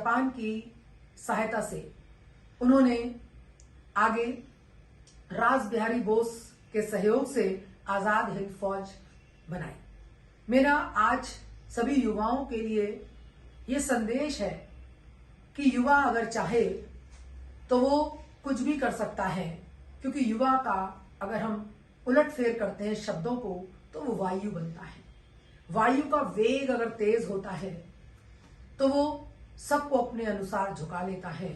Japan की सहायता से उन्होंने आगे रास बिहारी बोस के सहयोग से आजाद हिंद फौज बनाई। मेरा आज सभी युवाओं के लिए ये संदेश है कि युवा अगर चाहे तो वो कुछ भी कर सकता है, क्योंकि युवा का अगर हम उलटफेर करते हैं शब्दों को तो वो वायु बनता है। वायु का वेग अगर तेज होता है तो वो सबको अपने अनुसार झुका लेता है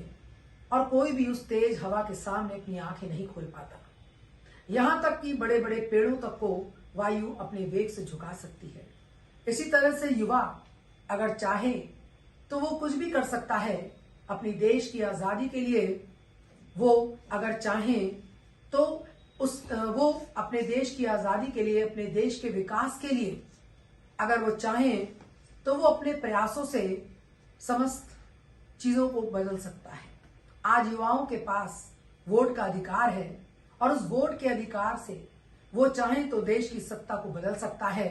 और कोई भी उस तेज हवा के सामने अपनी आंखें नहीं खोल पाता। यहां तक कि बड़े बड़े पेड़ों तक को वायु अपने वेग से झुका सकती है। इसी तरह से युवा अगर चाहे तो वो कुछ भी कर सकता है। अपनी देश की आजादी के लिए वो अगर चाहे तो वो अपने देश की आजादी के लिए, अपने देश के विकास के लिए अगर वो चाहें तो वो अपने प्रयासों से समस्त चीजों को बदल सकता है। आज युवाओं के पास वोट का अधिकार है और उस वोट के अधिकार से वो चाहें तो देश की सत्ता को बदल सकता है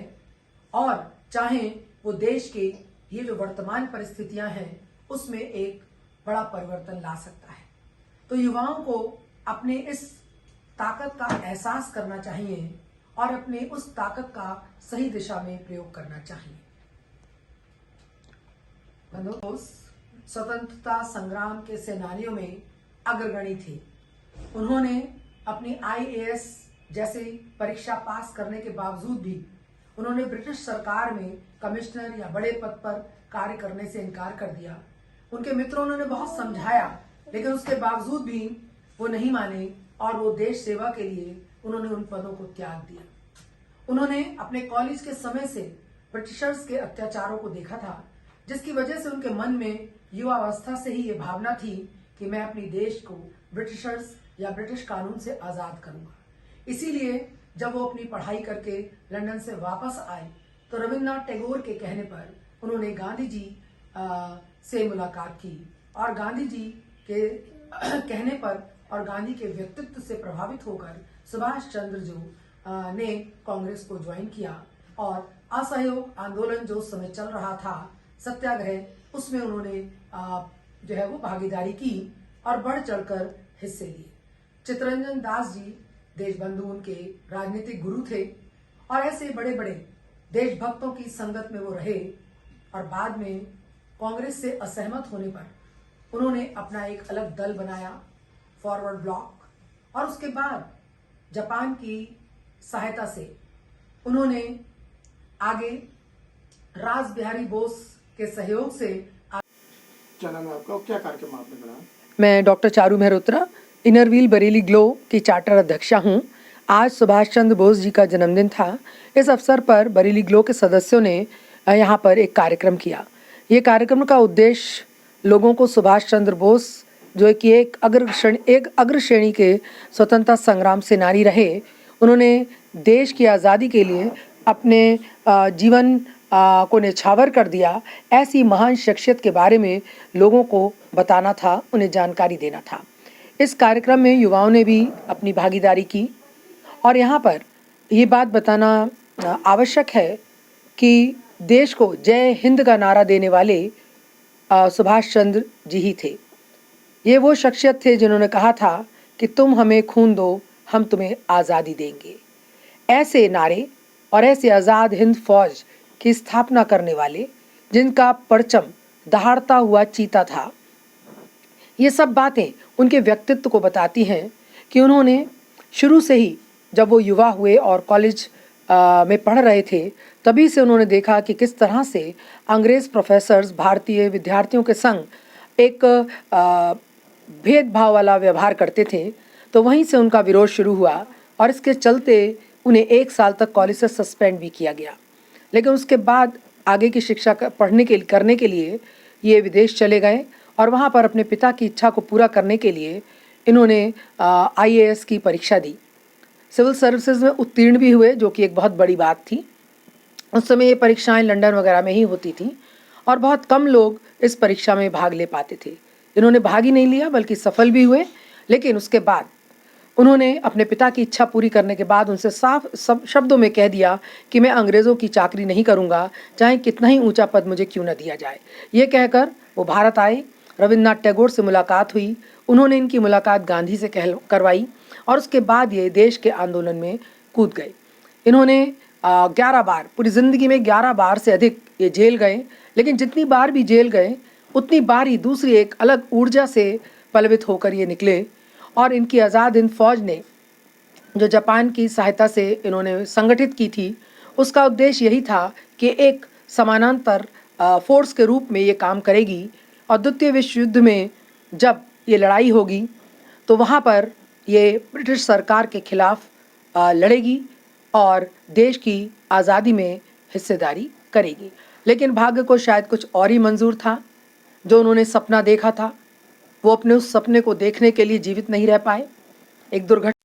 और चाहें वो देश के ये जो वर्तमान परिस्थितियां हैं उसमें एक बड़ा परिवर्तन ला सकता है। तो युवाओं को अपने इस ताकत का एहसास करना चाहिए और अपने उस ताकत का सही दिशा में प्रयोग करना चाहिए। बोस स्वतंत्रता संग्राम के सेनानियों में अग्रगणी थे। उन्होंने अपनी IAS जैसे परीक्षा पास करने के बावजूद भी उन्होंने ब्रिटिश सरकार में कमिश्नर या बड़े पद पर कार्य करने से इनकार कर दिया। उनके मित्रों उन्होंने बहुत समझाया, लेकिन उसके बावजूद भी वो नहीं माने और वो देश सेवा के लिए उन्होंने उन पदों को त्याग दिया। उन्होंने अपने कॉलेज के समय से ब्रिटिशर्स के अत्याचारों को देखा था, जिसकी वजह से उनके मन में युवावस्था से ही ये भावना थी कि मैं अपनी देश को ब्रिटिशर्स या ब्रिटिश कानून से आजाद करूंगा। इसीलिए जब वो अपनी पढ़ाई करके लंदन से वापस आए तो रविन्द्रनाथ टैगोर के कहने पर उन्होंने गांधी जी से मुलाकात की और गांधी जी के कहने पर और गांधी के व्यक्तित्व से प्रभावित होकर सुभाष चंद्र जो ने कांग्रेस को ज्वाइन किया और असहयोग आंदोलन जो उस समय चल रहा था, सत्याग्रह, उसमें उन्होंने जो है वो भागीदारी की और बढ़ चढ़कर हिस्से लिए। चित्तरंजन दास जी देशबंधु उनके राजनीतिक गुरु थे और ऐसे बड़े बड़े देशभक्तों की संगत में वो रहे और बाद में कांग्रेस से असहमत होने पर उन्होंने अपना एक अलग दल बनाया, फॉरवर्ड ब्लॉक, और उसके बाद जापान की सहायता से उन्होंने आगे रास बिहारी बोस के सहयोग से क्या नाम है आपका, क्या कार्यक्रम आपने बनाया? मैं doctor Charu Mehrotra, inner wheel Bareilly glow की चार्टर अध्यक्षा हूँ। आज सुभाष चंद्र बोस जी का जन्मदिन था। इस अवसर पर बरेली ग्लो के सदस्यों ने यहाँ पर एक कार्यक्रम किया। ये कार्यक्रम का उद्देश्य लोगों को सुभाष चंद्र बोस जो कि एक अग्र श्रेणी के स्वतंत्रता संग्राम सेनानी रहे, उन्होंने देश की आज़ादी के लिए अपने जीवन को न्यौछावर कर दिया, ऐसी महान शख्सियत के बारे में लोगों को बताना था, उन्हें जानकारी देना था। इस कार्यक्रम में युवाओं ने भी अपनी भागीदारी की और यहाँ पर ये बात बताना आवश्यक है कि देश को जय हिंद का नारा देने वाले सुभाष चंद्र जी ही थे। ये वो शख्सियत थे जिन्होंने कहा था कि तुम हमें खून दो, हम तुम्हें आज़ादी देंगे। ऐसे नारे और ऐसे आज़ाद हिंद फौज की स्थापना करने वाले, जिनका परचम दहाड़ता हुआ चीता था, ये सब बातें उनके व्यक्तित्व को बताती हैं कि उन्होंने शुरू से ही जब वो युवा हुए और कॉलेज में पढ़ रहे थे, तभी से उन्होंने देखा कि किस तरह से अंग्रेज़ प्रोफेसर्स भारतीय विद्यार्थियों के संग एक भेदभाव वाला व्यवहार करते थे। तो वहीं से उनका विरोध शुरू हुआ और इसके चलते उन्हें 1 साल तक कॉलेज से सस्पेंड भी किया गया। लेकिन उसके बाद आगे की शिक्षा करने के लिए ये विदेश चले गए और वहाँ पर अपने पिता की इच्छा को पूरा करने के लिए इन्होंने IAS की परीक्षा दी। सिविल सर्विसेज में उत्तीर्ण भी हुए, जो कि एक बहुत बड़ी बात थी। उस समय ये परीक्षाएं लंदन वगैरह में ही होती थीं और बहुत कम लोग इस परीक्षा में भाग ले पाते थे। इन्होंने भाग ही नहीं लिया बल्कि सफल भी हुए। लेकिन उसके बाद उन्होंने अपने पिता की इच्छा पूरी करने के बाद उनसे साफ सब शब्दों में कह दिया कि मैं अंग्रेज़ों की चाकरी नहीं करूंगा, चाहे कितना ही ऊंचा पद मुझे क्यों न दिया जाए। ये कहकर वो भारत आए, रविन्द्रनाथ टैगोर से मुलाकात हुई, उन्होंने इनकी मुलाकात गांधी से करवाई और उसके बाद ये देश के आंदोलन में कूद गए। इन्होंने 11 बार, पूरी ज़िंदगी में 11 बार से अधिक ये जेल गए, लेकिन जितनी बार भी जेल गए उतनी बार ही दूसरी एक अलग ऊर्जा से पलवित होकर ये निकले। और इनकी आज़ाद हिंद फौज ने जो जापान की सहायता से इन्होंने संगठित की थी, उसका उद्देश्य यही था कि एक समानांतर फोर्स के रूप में ये काम करेगी और द्वितीय विश्व युद्ध में जब ये लड़ाई होगी तो वहाँ पर ये ब्रिटिश सरकार के खिलाफ लड़ेगी और देश की आज़ादी में हिस्सेदारी करेगी। लेकिन भाग्य को शायद कुछ और ही मंजूर था। जो उन्होंने सपना देखा था वो अपने उस सपने को देखने के लिए जीवित नहीं रह पाए। एक दुर्घटना